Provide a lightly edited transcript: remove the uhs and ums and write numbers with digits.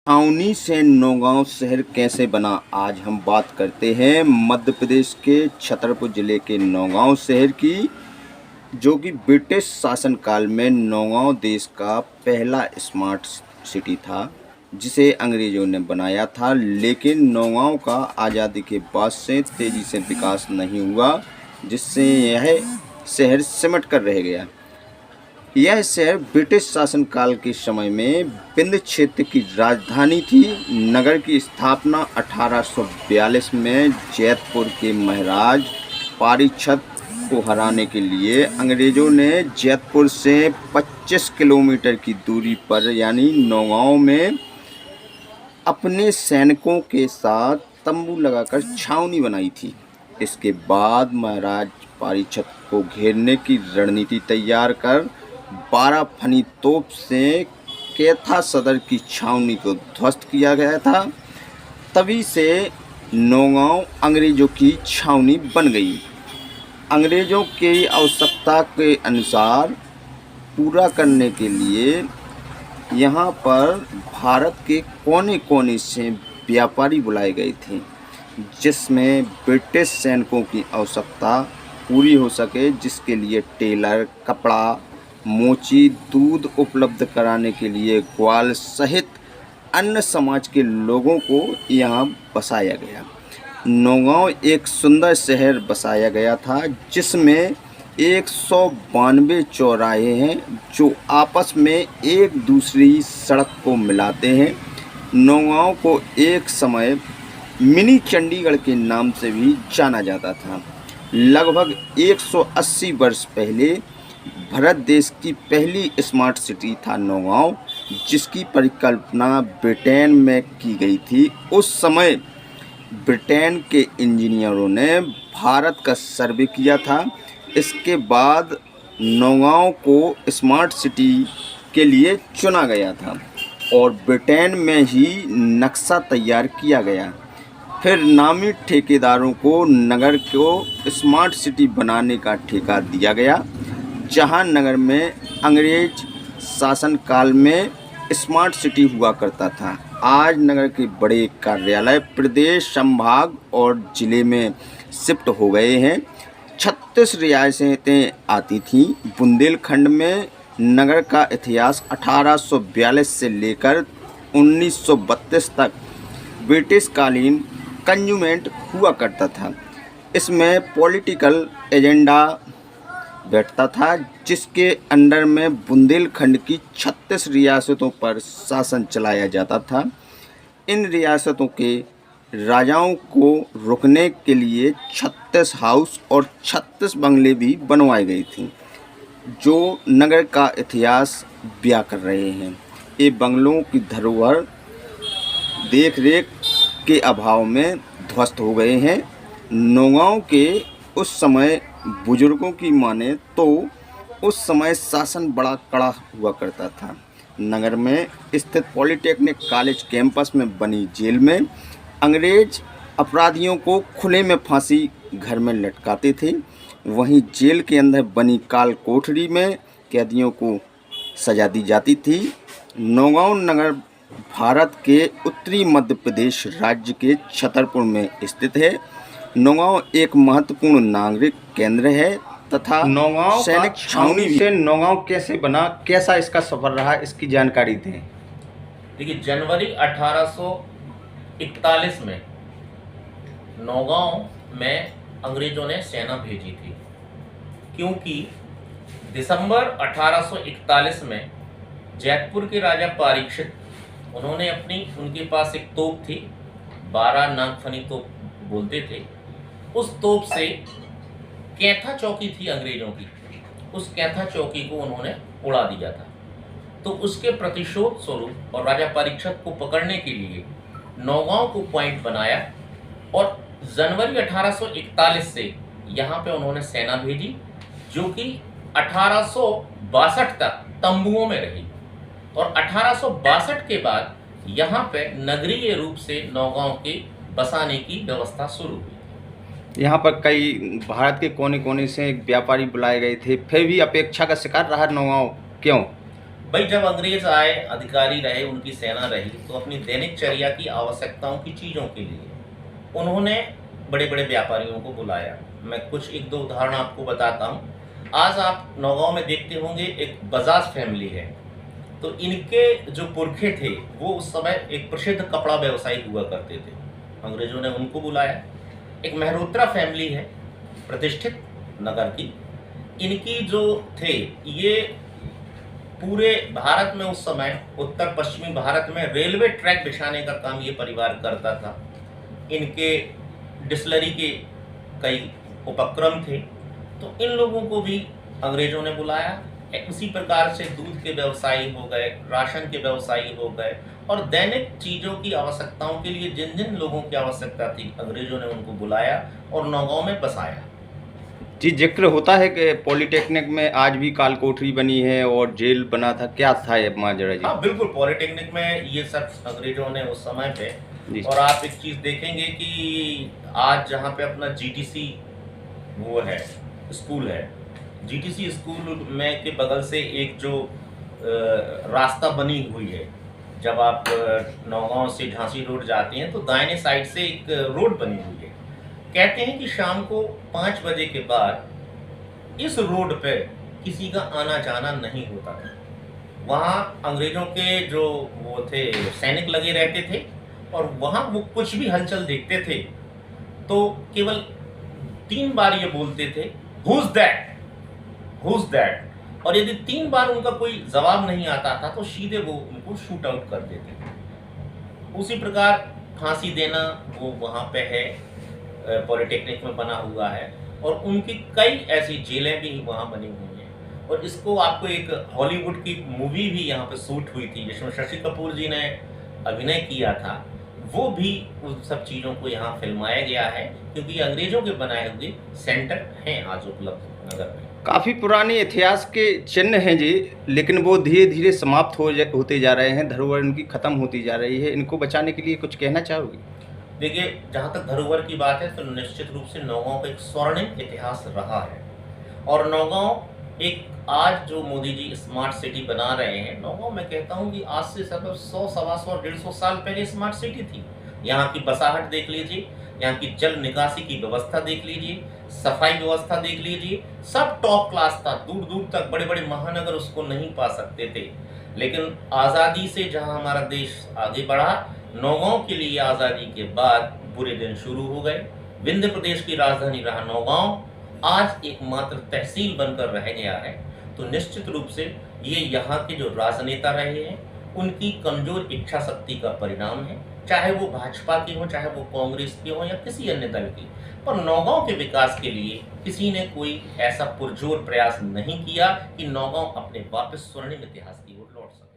छावनी से नौगांव शहर कैसे बना। आज हम बात करते हैं मध्य प्रदेश के छतरपुर जिले के नौगांव शहर की, जो कि ब्रिटिश शासनकाल में नौगांव देश का पहला स्मार्ट सिटी था, जिसे अंग्रेज़ों ने बनाया था। लेकिन नौगांव का आज़ादी के बाद से तेज़ी से विकास नहीं हुआ, जिससे यह शहर सिमट कर रह गया। यह शहर ब्रिटिश शासनकाल के समय में विंध्य क्षेत्र की राजधानी थी। नगर की स्थापना 1842 में जैतपुर के महाराज पारीक्षत को हराने के लिए अंग्रेज़ों ने जैतपुर से 25 किलोमीटर की दूरी पर यानी नौगांव में अपने सैनिकों के साथ तंबू लगाकर छावनी बनाई थी। इसके बाद महाराज पारीक्षत को घेरने की रणनीति तैयार कर 12 फनी तोप से कैथा सदर की छावनी को ध्वस्त किया गया था। तभी से नौगांव अंग्रेज़ों की छावनी बन गई। अंग्रेज़ों की आवश्यकता के अनुसार पूरा करने के लिए यहाँ पर भारत के कोने कोने से व्यापारी बुलाए गए थे, जिसमें ब्रिटिश सैनिकों की आवश्यकता पूरी हो सके, जिसके लिए टेलर, कपड़ा, मोची, दूध उपलब्ध कराने के लिए ग्वाल सहित अन्य समाज के लोगों को यहाँ बसाया गया। नौगांव एक सुंदर शहर बसाया गया था, जिसमें 192 चौराहे हैं जो आपस में एक दूसरी सड़क को मिलाते हैं। नौगांव को एक समय मिनी चंडीगढ़ के नाम से भी जाना जाता था। लगभग 180 वर्ष पहले भारत देश की पहली स्मार्ट सिटी था नौगांव, जिसकी परिकल्पना ब्रिटेन में की गई थी। उस समय ब्रिटेन के इंजीनियरों ने भारत का सर्वे किया था। इसके बाद नौगांव को स्मार्ट सिटी के लिए चुना गया था और ब्रिटेन में ही नक्शा तैयार किया गया। फिर नामी ठेकेदारों को नगर को स्मार्ट सिटी बनाने का ठेका दिया गया। जहां नगर में अंग्रेज शासनकाल में स्मार्ट सिटी हुआ करता था। आज नगर के बड़े कार्यालय प्रदेश, संभाग और ज़िले में शिफ्ट हो गए हैं। 36 रियासतें आती थीं। बुंदेलखंड में नगर का इतिहास 1842 से लेकर 1932 तक ब्रिटिश कालीन कंजूमेंट हुआ करता था। इसमें पॉलिटिकल एजेंडा बैठता था, जिसके अंडर में बुंदेलखंड की 36 रियासतों पर शासन चलाया जाता था। इन रियासतों के राजाओं को रुकने के लिए 36 हाउस और 36 बंगले भी बनवाए गए थे, जो नगर का इतिहास बयां कर रहे हैं। ये बंगलों की धरोहर देख रेख के अभाव में ध्वस्त हो गए हैं। नौगांव के उस समय बुजुर्गों की माने तो उस समय शासन बड़ा कड़ा हुआ करता था। नगर में स्थित पॉलिटेक्निक कॉलेज कैंपस में बनी जेल में अंग्रेज अपराधियों को खुले में फांसी घर में लटकाते थे। वहीं जेल के अंदर बनी काल कोठरी में कैदियों को सजा दी जाती थी। नौगांव नगर भारत के उत्तरी मध्य प्रदेश राज्य के छतरपुर में स्थित है। नौगांव एक महत्वपूर्ण नागरिक केंद्र है तथा नौगांव सैनिक छावनी से नौगांव कैसे बना, कैसा इसका सफर रहा, इसकी जानकारी दें। देखिए, जनवरी 1841 में नौगांव में अंग्रेजों ने सेना भेजी थी, क्योंकि दिसंबर 1841 में जैतपुर के राजा पारीक्षित उन्होंने उनके पास एक तोप थी, 12 नागफनी तोप बोलते थे। उस तोप से कैथा चौकी थी अंग्रेजों की, उस कैथा चौकी को उन्होंने उड़ा दिया था। तो उसके प्रतिशोध स्वरूप और राजा परीक्षित को पकड़ने के लिए नौगांव को पॉइंट बनाया और जनवरी 1841 से यहाँ पे उन्होंने सेना भेजी, जो कि 1862 तक तंबुओं में रही और 1862 के बाद यहाँ पे नगरीय रूप से नौगांव के बसाने की व्यवस्था शुरू हुई। यहाँ पर कई भारत के कोने कोने से व्यापारी बुलाए गए थे, फिर भी अपेक्षा का शिकार रहा नौगांव, क्यों? भाई जब अंग्रेज आए, अधिकारी रहे, उनकी सेना रही, तो अपनी दैनिक चर्या की आवश्यकताओं की चीज़ों के लिए उन्होंने बड़े बड़े व्यापारियों को बुलाया। मैं कुछ एक दो उदाहरण आपको बताता हूँ। आज आप नौगांव में देखते होंगे एक बजाज फैमिली है, तो इनके जो पुरखे थे वो उस समय एक प्रसिद्ध कपड़ा व्यवसायी हुआ करते थे, अंग्रेजों ने उनको बुलाया। एक मेहरोत्रा फैमिली है प्रतिष्ठित नगर की, इनकी जो थे ये पूरे भारत में उस समय उत्तर पश्चिमी भारत में रेलवे ट्रैक बिछाने का काम ये परिवार करता था। इनके डिस्लरी के कई उपक्रम थे, तो इन लोगों को भी अंग्रेजों ने बुलाया। उसी प्रकार से दूध के व्यवसायी हो गए, राशन के व्यवसायी हो गए, और दैनिक चीज़ों की आवश्यकताओं के लिए जिन जिन लोगों की आवश्यकता थी अंग्रेजों ने उनको बुलाया और नौगांव में बसाया। जी, जिक्र होता है कि पॉलिटेक्निक में आज भी काल कोठरी बनी है और जेल बना था, क्या था ये माजरा जी? हाँ बिल्कुल, पॉलिटेक्निक में ये सब अंग्रेजों ने उस समय पे। जी। और आप एक चीज़ देखेंगे कि आज जहाँ पे अपना जीटीसी वो है, स्कूल है, जीटीसी स्कूल में के बगल से एक जो रास्ता बनी हुई है, जब आप नौगांव से झांसी रोड जाते हैं तो दाहिने साइड से एक रोड बनी हुई है। कहते हैं कि शाम को 5 बजे के बाद इस रोड पे किसी का आना जाना नहीं होता था। वहाँ अंग्रेजों के जो वो थे सैनिक लगे रहते थे, और वहाँ वो कुछ भी हलचल देखते थे तो केवल 3 बार ये बोलते थे, हुज दैट, हुज दैट। और यदि 3 बार उनका कोई जवाब नहीं आता था तो सीधे वो उनको शूट आउट कर देते थे। उसी प्रकार फांसी देना वो वहाँ पे है, पॉलिटेक्निक में बना हुआ है, और उनकी कई ऐसी जेलें भी वहाँ बनी हुई हैं। और इसको आपको एक हॉलीवुड की मूवी भी यहाँ पे शूट हुई थी जिसमें शशि कपूर जी ने अभिनय किया था, वो भी उन सब चीज़ों को यहाँ फिल्माया गया है, क्योंकि अंग्रेजों के बनाए हुए सेंटर हैं आज उपलब्ध नगर में। काफ़ी पुराने इतिहास के चिन्ह हैं जी, लेकिन वो धीरे धीरे समाप्त होते जा रहे हैं, धरोहर इनकी ख़त्म होती जा रही है। इनको बचाने के लिए कुछ कहना चाहोगे? देखिए, जहाँ तक धरोहर की बात है तो निश्चित रूप से नौगांव का एक स्वर्णिम इतिहास रहा है। और नौगांव एक आज जो मोदी जी स्मार्ट सिटी बना रहे हैं, नौगांव मैं कहता हूँ कि आज से सब 100, 125, 150 साल पहले स्मार्ट सिटी थी। यहाँ की बसाहट देख लीजिए, यहाँ की जल निकासी की व्यवस्था देख लीजिए, सफाई व्यवस्था देख लीजिए, सब टॉप क्लास था। दूर दूर तक बड़े बड़े महानगर उसको नहीं पा सकते थे। लेकिन आज़ादी से जहाँ हमारा देश आगे बढ़ा, नौगांव के लिए आज़ादी के बाद बुरे दिन शुरू हो गए। विंध्य प्रदेश की राजधानी रहा नौगांव, आज एकमात्र तहसील बनकर रह गया है। तो निश्चित रूप से ये यहाँ के जो राजनेता रहे हैं उनकी कमजोर इच्छा शक्ति का परिणाम है, चाहे वो भाजपा की हो, चाहे वो कांग्रेस की हो, या किसी अन्य दल की। पर नौगांव के विकास के लिए किसी ने कोई ऐसा पुरजोर प्रयास नहीं किया कि नौगांव अपने वापस स्वर्णिम इतिहास की ओर लौट सके।